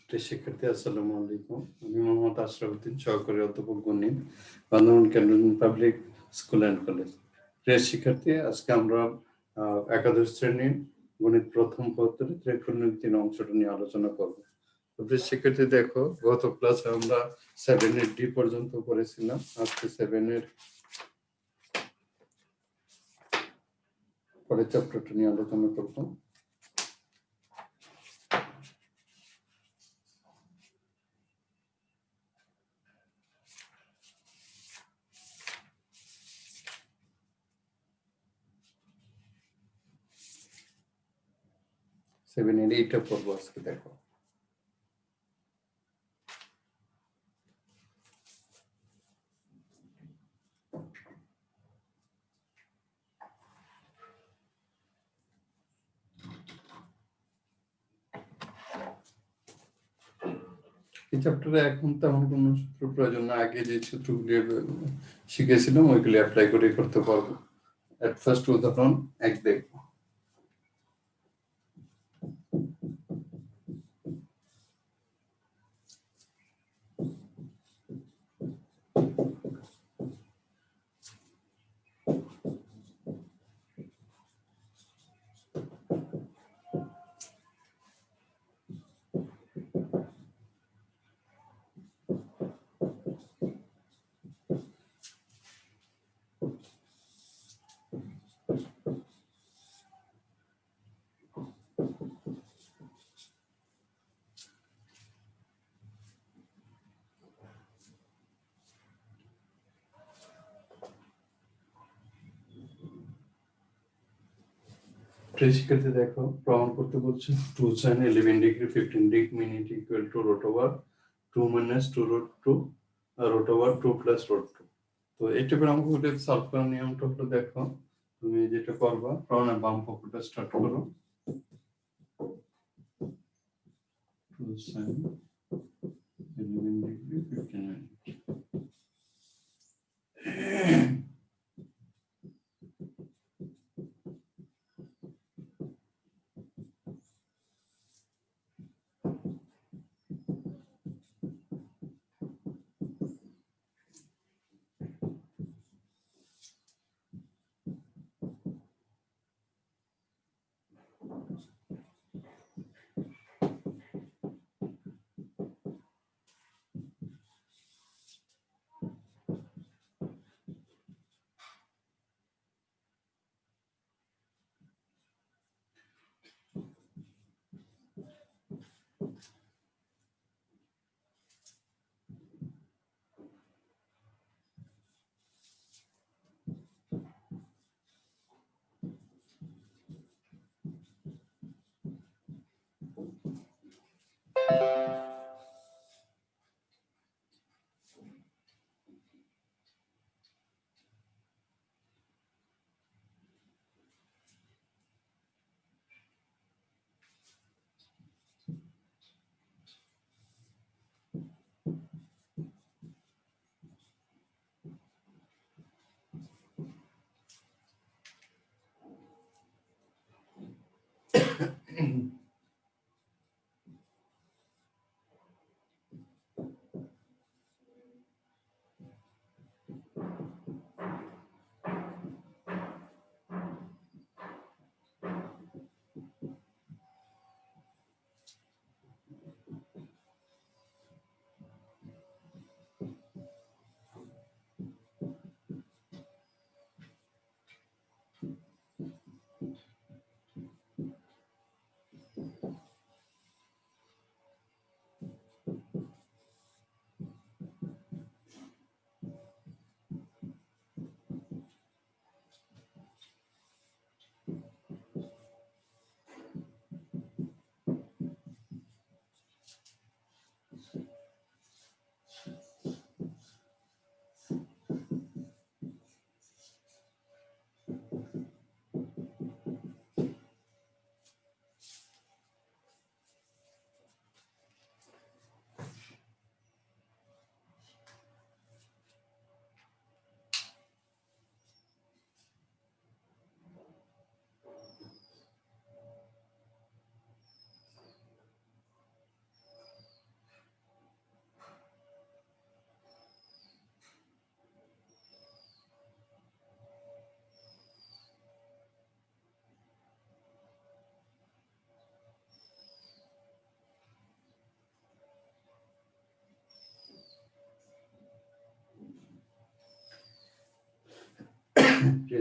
প্রিয় শিক্ষার্থী, আসসালামু আলাইকুম। আমি মোহাম্মদ আশরাফুদ্দিন, সহকারী অধ্যাপক গণিত, Bandarban cantonment public school and college. প্রিয় শিক্ষার্থী, আজকে আমরা একাদশ শ্রেণীর গণিত প্রথম পত্রের ত্রিকোণমিতির অংশটা নিয়ে আলোচনা করব। প্রিয় শিক্ষার্থী, দেখো, গত ক্লাসে আমরা 7-এর ডি পর্যন্ত পড়েছিলাম। আজকে 7-এর পরের চ্যাপ্টারটা নিয়ে আলোচনা করব। সেভেনের এইটা পড়বো আজকে। দেখো, এই চ্যাপ্টারে এখন তেমন কোনো সূত্র প্রয়োজন না। আগে যে সূত্রগুলি শিখেছিলাম ওইগুলি অ্যাপ্লাই করে করতে পারবো। এট ফার্স্ট উদাহরণ 1 দেখবো। শিক্ষার্থী, দেখো, প্রমাণ করতে বলছে 2 sin 11 degree 15 degree minute equal to root over 2 minus 2 root 2 root over 2 plus root 2। তো এটা করে আমাকে সলভ করার নিয়মটা হলো, দেখো, তুমি যেটা করবা, প্রমাণের বাম পক্ষটা স্টার্ট করো। 2 sin 11 degree 15 minute।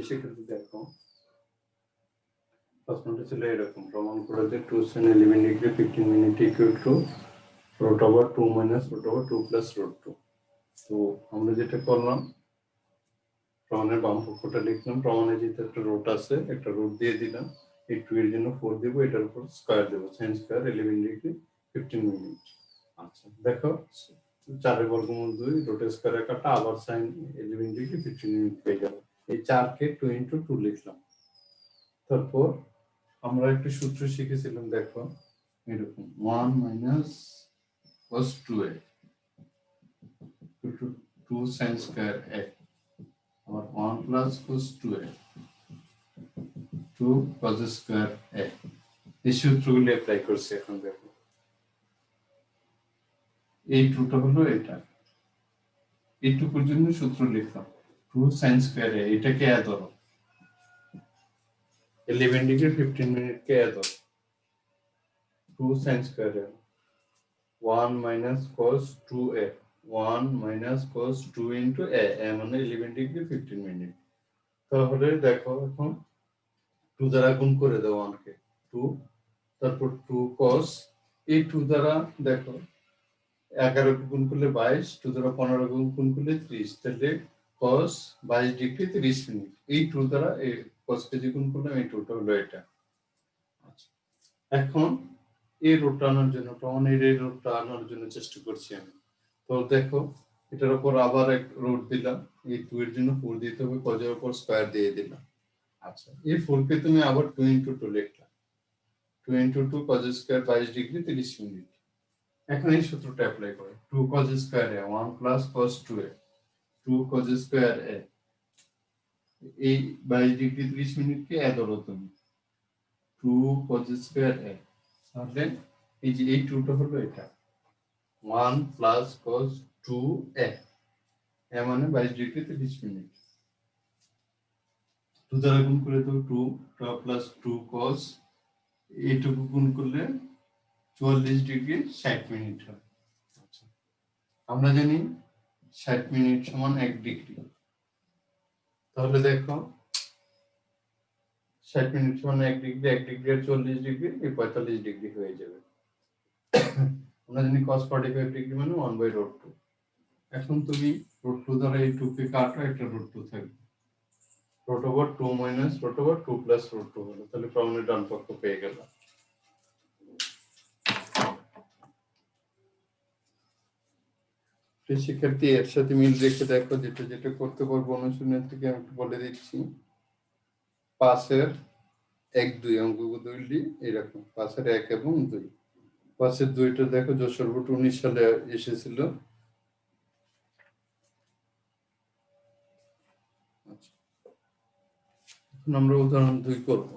শিক্ষার্থী দেখো প্রশ্নটা ছিল এরকম, প্রমাণ করে যে 2 sin 11 degree 15 minute equal to root over 2 minus root over 2 plus root 2। তো আমরা যেটা করলাম, প্রমাণের বাম পক্ষটা লিখলাম, প্রমাণে যেহেতু একটা রুট আছে, একটা রুট দিয়ে দিলাম, এই 2 এর জন্য 4 দেব, এটার উপর স্কয়ার দেব, sin স্কয়ার 11 ডিগ্রি 15 মিনিট। আচ্ছা দেখো 4 এর বর্গমূল 2 রুটের স্কয়ারে কাটা, আবার sin 11 ডিগ্রি 15 মিনিট পেয়ে গেল। এই 4 কে 2 into 2 লিখলাম। তারপর আমরা একটা সূত্র শিখেছিলাম, দেখো এরকম 1 minus cos 2a 2 sin square a, আবার 1 plus cos 2a 2 cos square a। এই সূত্রগুলি অ্যাপ্লাই করছি। এখন দেখো এই টুটা হলো এটা, এইটুকুর জন্য সূত্র লিখলাম 2 sin স্কয়ার a, এটাকে a ধরো, 11 ডিগ্রি 15 মিনিট কে a ধরো, 2 sin square a 1 minus cos 2a 1 minus cos 2 into a, মানে 11 ডিগ্রি 15 মিনিট। তাহলে দেখো এখন 2 দ্বারা গুণ করে দাও 1 কে 2, তারপর 2 cos, এই 2 দ্বারা দেখো 11 কে গুণ করলে 22, 2 দ্বারা 15 গুণ করলে 30, তাহলে cos 22 ডিগ্রি 30 মিনিট। এই 2 দ্বারা এই cos কে যে গুণ করলাম, এই 2টা হলো এটা। আচ্ছা এখন এই রুটটা আনার জন্য, প্রমাণের এই রুটটা আনার জন্য চেষ্টা করছি আমি। তো দেখো এটার উপর আবার এক রুট দিলাম, এই 2 এর জন্য 4 দিতে হবে, cos-এর উপর স্কয়ার দিয়ে দিলাম। আচ্ছা এই 4 কে তুমি আবার 2 into 2 লিখলা, 2 into 2 cos square 22 degree 30 minute. এখন এই সূত্রটা অ্যাপ্লাই করো, 2 cos square a 1 plus cos 2a 2 cos square a, এই 22 ডিগ্রি 30 মিনিট কে a ধরো তুমি, 2 cos স্কয়ার a, তাহলে এই যে এই 2টা হলো এটা 1 plus cos 2a, a মানে 22 ডিগ্রি 30 মিনিট। 2 দ্বারা গুণ করে তো 2 প্লাস 2 cos, এইটুকু গুণ করলে 44 ডিগ্রি 60 মিনিট হয়। আচ্ছা আমরা জানি 60 মিনিট সমান 1 ডিগ্রি, তাহলে দেখো 60 মিনিট সমান 1 ডিগ্রি, 1 ডিগ্রি আর 40 ডিগ্রি, এই 45 ডিগ্রি হয়ে যাবে। আমরা জানি cos 45 ডিগ্রি মানে 1/√2। এখন তুমি √2 দ্বারা এই 2 কে কাটো, একটা √2 থাকবে, √2 minus √2 plus √2 হলো, তাহলে প্রমাণের ডান পক্ষ পেয়ে গেল। শিক্ষার্থী এর সাথে মিল রেখে দেখো, যেটা যেটা করতে পারবো অনুশীলন থেকে আমি বলে দিচ্ছি। 5-এর 1 2 অঙ্কগুলি এরকম, 5-এর 1 এবং 2, 5-এর 2টা দেখো যশোর বোর্ড 19 সালে এসেছিল। আচ্ছা এখন আমরা উদাহরণ 2 করব।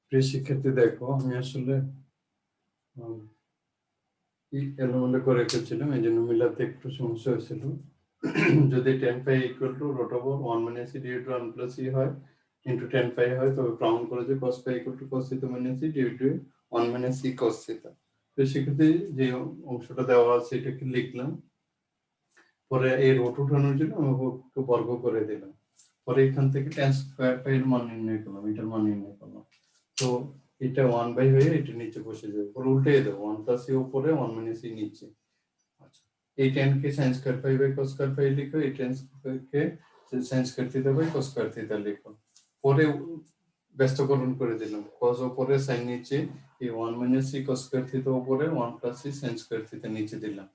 প্রিয় শিক্ষার্থী দেখো আমি আসলে এলোমেলো করে রেখেছিলাম, এই জন্য মিলাতে একটু সমস্যা হয়েছিল। যদি tan phi equal to root over 1 minus e divided 1 plus e হয় into tan phi হয়, তবে প্রমাণ করে যে cos phi equal to cos theta minus e divided 1 minus e cos theta। তো সেক্ষেত্রে যে অংশটা দেওয়া আছে এটাকে লিখলাম, পরে এই রুট উঠানোর জন্য আমি বর্গ করে দিলাম, পরে এখান থেকে tan স্কয়ার phi এর মান নির্ণয় করলাম, এটার মান নির্ণয় করলাম। তো এটা 1 বাই হয়ে এটা নিচে বসে যাবে, পরে উল্টে দেবো 1 প্লাস e উপরে 1 মাইনাস e নিচে। আচ্ছা, এই tan কে sin square phi by cos square phi লিখো, এই tan কে sin square theta by cos square theta লিখো। পরে ব্যস্তকরণ করে দিলাম, cos উপরে sin নিচে, এই 1 minus e cos square theta উপরে 1 plus e sin square theta নিচে দিলাম।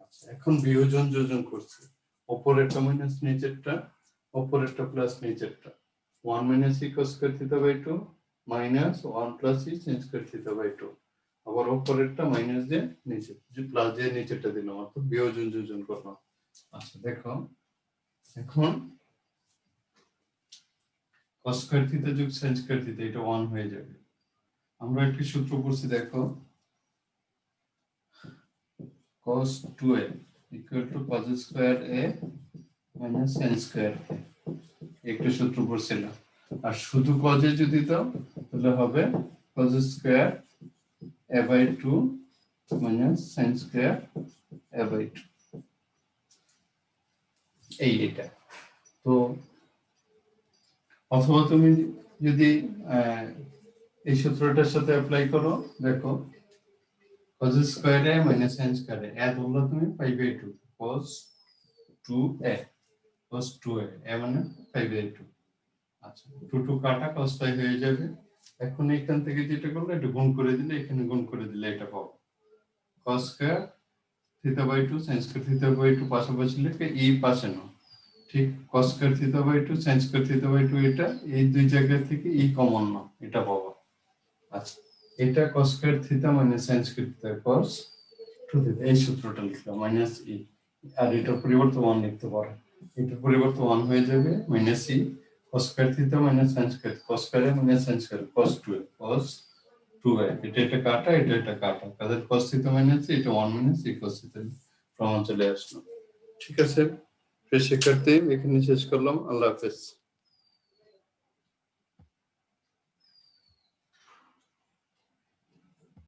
আচ্ছা, এখন বিয়োজন যোজন করছি, উপরেরটা মাইনাস নিচেরটা, উপরেরটা প্লাস নিচেরটা। 1 minus e cos square theta by 2 minus 1 plus e sin square theta by 2, আবার উপরেরটা মাইনাস দিয়ে নিচে যে প্লাস দিয়ে নিচেরটা দিলাম, অর্থাৎ বিয়োজন যোজন করলাম। আচ্ছা দেখো এখন cos স্কয়ার থিটা যোগ sin স্কয়ার থিটা এটা 1 হয়ে যাবে। আমরা একটি সূত্র পড়ছি দেখো, cos 2a equal to cos square a minus sin square a, একটা সূত্র পড়ছিলাম। আর শুধু cos এ যদি দাও তাহলে হবে cos square a by 2 minus sin square a by 2, এটা। তো অথবা তুমি যদি এই সূত্রটার সাথে অ্যাপ্লাই করো, দেখো cos square a minus sin square a ধরলে তুমি 5/2 cos 2a cos 2a মানে 5/2। আচ্ছা 2 কাটা cos 5 হয়ে যাবে। এখন এখান থেকে যেটা করলে একটু গুণ করে দিলে, এখানে গুণ করে দিলে এটা পাবো cos square theta by 2 sin square theta by 2 পাশাপাশি লিখে এই পাশে নাও, ঠিক cos square theta by 2 sin square theta by 2 এটা এই দুই জায়গা থেকে এই কমন নাও, এটা পাবো। আচ্ছা এটা cos square theta minus sin square theta cos 2 theta, এই সূত্রটা লিখলাম মাইনাস e, আর এটার পরিবর্তে 1 লিখতে পারো, এটার পরিবর্তে 1 হয়ে যাবে minus e cos square theta minus sin square cos square minus sin square cos 2a এটা কাটা, এটা কাটা, তাহলে cos থিটা মাইনাস এটা 1 মাইনাস e cos থিটা প্রমাণ চলে আসলো। ঠিক আছে প্রিয় শিক্ষার্থী, এখানে শেষ করলাম। আল্লাহ হাফেজ।